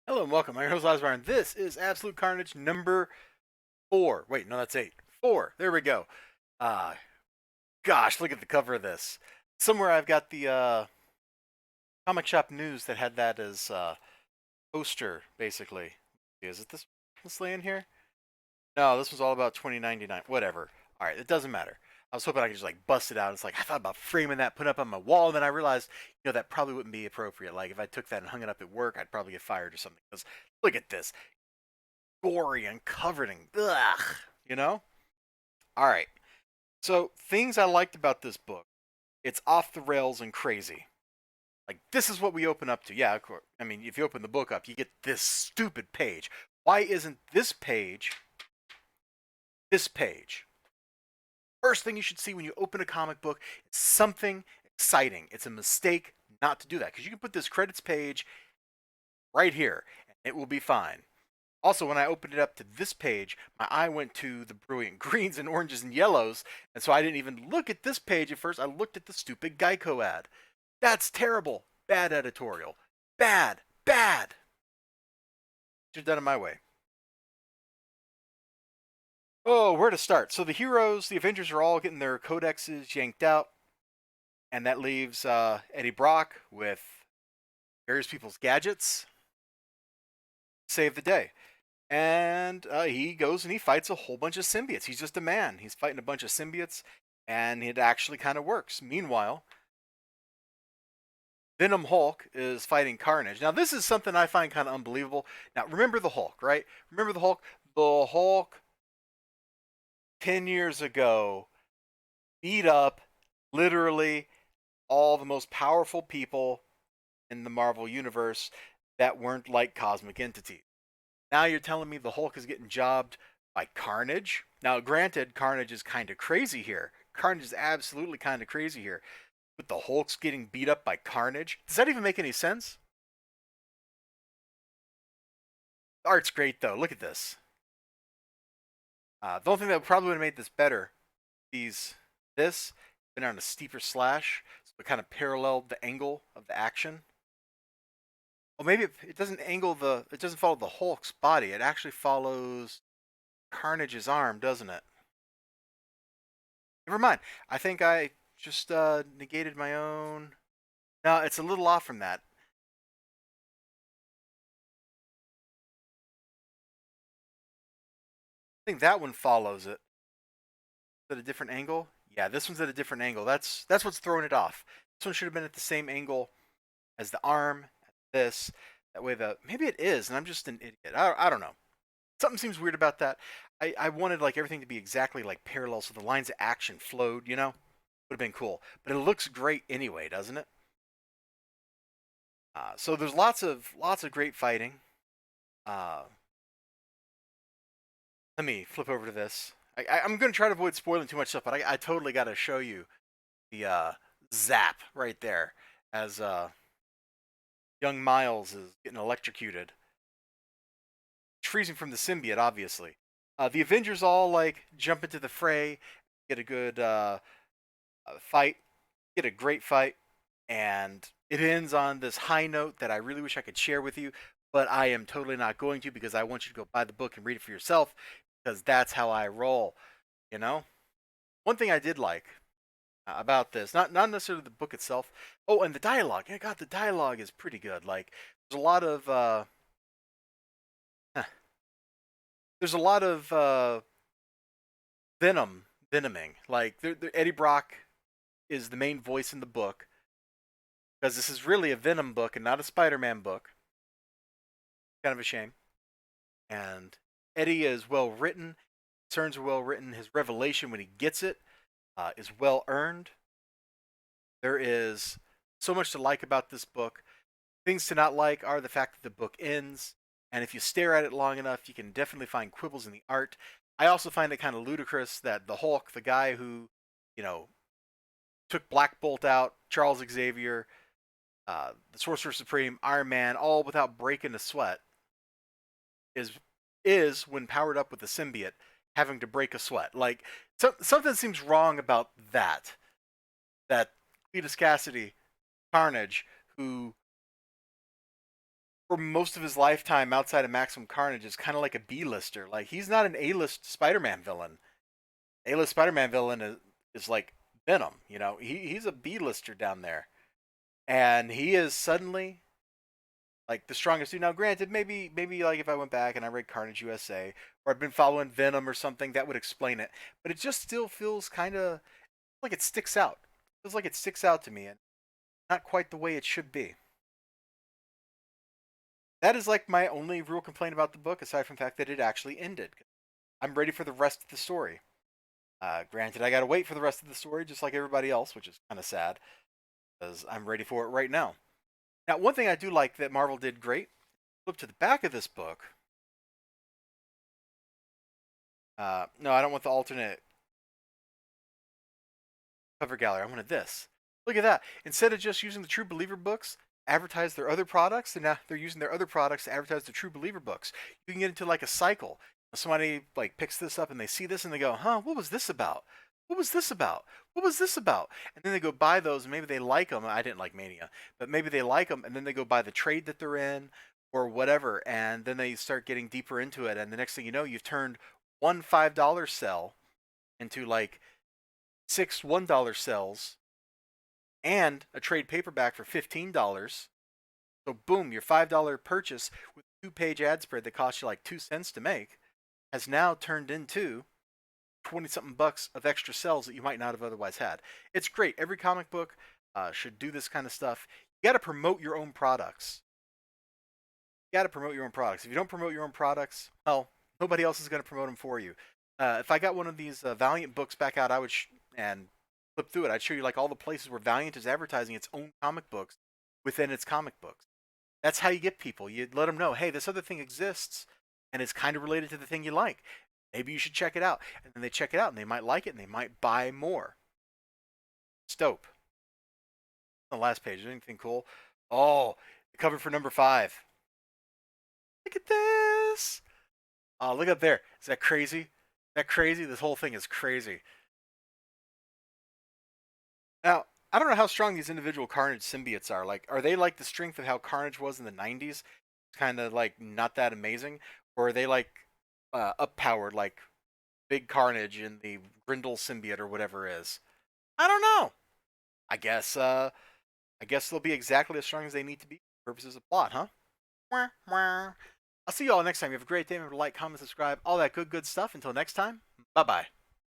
Hello and welcome. I'm your host Elizibar, and this is Absolute Carnage number 4. Wait, no, that's 8. 4. There we go. Uh, Gosh, look at the cover of this. Somewhere I've got the comic shop news that had that as poster, basically. Is it this laying here? No, this was all about 2099. Whatever. All right, it doesn't matter. I was hoping I could just like bust it out. It's like I thought about framing that, put it up on my wall, and then I realized, that probably wouldn't be appropriate. Like if I took that and hung it up at work, I'd probably get fired or something. Because look at this, gory and covered in ugh, you know? All right. So, things I liked about this book. It's off the rails and crazy. Like this is what we open up to. Yeah, of course. I mean, if you open the book up, you get this stupid page. Why isn't this page? First thing you should see when you open a comic book is something exciting. It's a mistake not to do that because you can put this credits page right here and it will be fine. Also, when I opened it up to this page, my eye went to the brilliant greens and oranges and yellows, and so I didn't even look at this page at first. I looked at the stupid Geico ad. That's terrible. Bad editorial. Bad. Bad. Should have done it my way. Oh, where to start? So the heroes, the Avengers are all getting their codexes yanked out, and that leaves Eddie Brock with various people's gadgets to save the day. And he goes and he fights a whole bunch of symbiotes. He's just a man. He's fighting a bunch of symbiotes, and it actually kind of works. Meanwhile, Venom Hulk is fighting Carnage. Now, this is something I find kind of unbelievable. Now, remember the Hulk, right? Remember the Hulk? The Hulk 10 years ago beat up literally all the most powerful people in the Marvel Universe that weren't like cosmic entities. Now you're telling me the Hulk is getting jobbed by Carnage? Now, granted, Carnage is kind of crazy here. Carnage is absolutely kind of crazy here. But the Hulk's getting beat up by Carnage? Does that even make any sense? The art's great, though. Look at this. The only thing that probably would have made this better is this been on a steeper slash, so it kind of paralleled the angle of the action. Well, maybe it doesn't it doesn't follow the Hulk's body. It actually follows Carnage's arm, doesn't it? Never mind. I think I just negated my own. No, it's a little off from that. I think that one follows it. At a different angle. Yeah, this one's at a different angle. That's what's throwing it off. This one should have been at the same angle as the arm. This that way the maybe it is, and I'm just an idiot. I don't know. Something seems weird about that. I wanted like everything to be exactly like parallel, so the lines of action flowed. Would have been cool. But it looks great anyway, doesn't it? So there's lots of great fighting. Uh, Let me flip over to this. I'm going to try to avoid spoiling too much stuff, but I totally got to show you the zap right there as young Miles is getting electrocuted. Freezing from the symbiote, obviously. The Avengers all like jump into the fray, get a good fight, get a great fight, and it ends on this high note that I really wish I could share with you, but I am totally not going to because I want you to go buy the book and read it for yourself because that's how I roll. You know, one thing I did like about this, not necessarily the book itself. Oh, and the dialogue. Yeah, God, the dialogue is pretty good. Like, there's a lot of there's a lot of venoming. Like, Eddie Brock is the main voice in the book because this is really a Venom book and not a Spider-Man book. Kind of a shame. And Eddie is well written. Concerns are well written. His revelation when he gets it is well earned. There is so much to like about this book. Things to not like are the fact that the book ends, and if you stare at it long enough, you can definitely find quibbles in the art. I also find it kind of ludicrous that the Hulk, the guy who, you know, took Black Bolt out, Charles Xavier, the Sorcerer Supreme, Iron Man, all without breaking a sweat, is when powered up with the symbiote having to break a sweat. Like something seems wrong about that. That Cletus Cassidy, Carnage, who for most of his lifetime outside of Maximum Carnage is kind of like a B-lister. Like he's not an A-list Spider-Man villain. A-list Spider-Man villain is like Venom. You know, he's a B-lister down there, and he is suddenly like the strongest dude. Now, granted, maybe like if I went back and I read Carnage USA or I'd been following Venom or something, that would explain it. But it just still feels kind of like it sticks out. It feels like it sticks out to me, and not quite the way it should be. That is like my only real complaint about the book, aside from the fact that it actually ended. I'm ready for the rest of the story. Granted, I gotta wait for the rest of the story, just like everybody else, which is kind of sad, because I'm ready for it right now. Now, one thing I do like that Marvel did great, flip to the back of this book. No, I don't want the alternate cover gallery. I wanted this. Look at that. Instead of just using the True Believer books, advertise their other products, and now they're using their other products to advertise the True Believer books. You can get into like a cycle. Somebody like picks this up and they see this and they go, "Huh, what was this about? What was this about? What was this about?" And then they go buy those and maybe they like them. I didn't like Mania, but maybe they like them and then they go buy the trade that they're in or whatever, and then they start getting deeper into it, and the next thing you know, you've turned one $5 sell into like six $1 sells and a trade paperback for $15. So boom, your $5 purchase with a 2-page ad spread that cost you like 2 cents to make has now turned into 20 something bucks of extra sales that you might not have otherwise had. It's great. Every comic book should do this kind of stuff. You got to promote your own products. You got to promote your own products. If you don't promote your own products, well, nobody else is going to promote them for you. If I got one of these Valiant books back out, I would and flip through it. I'd show you like all the places where Valiant is advertising its own comic books within its comic books. That's how you get people. You let them know, hey, this other thing exists, and it's kind of related to the thing you like. Maybe you should check it out. And then they check it out, and they might like it, and they might buy more. It's dope. On the last page, is there anything cool? Oh, the cover for number 5. Look at this. Oh, look up there. Is that crazy? Is that crazy? This whole thing is crazy. Now, I don't know how strong these individual Carnage symbiotes are. Like, are they like the strength of how Carnage was in the 90s? Kind of like not that amazing? Or are they like up-powered like Big Carnage in the Grindel symbiote or whatever is? I don't know. I guess they'll be exactly as strong as they need to be for purposes of plot, huh? Wah, wah. I'll see you all next time. You have a great day. Remember to like, comment, subscribe, all that good stuff. Until next time, bye-bye.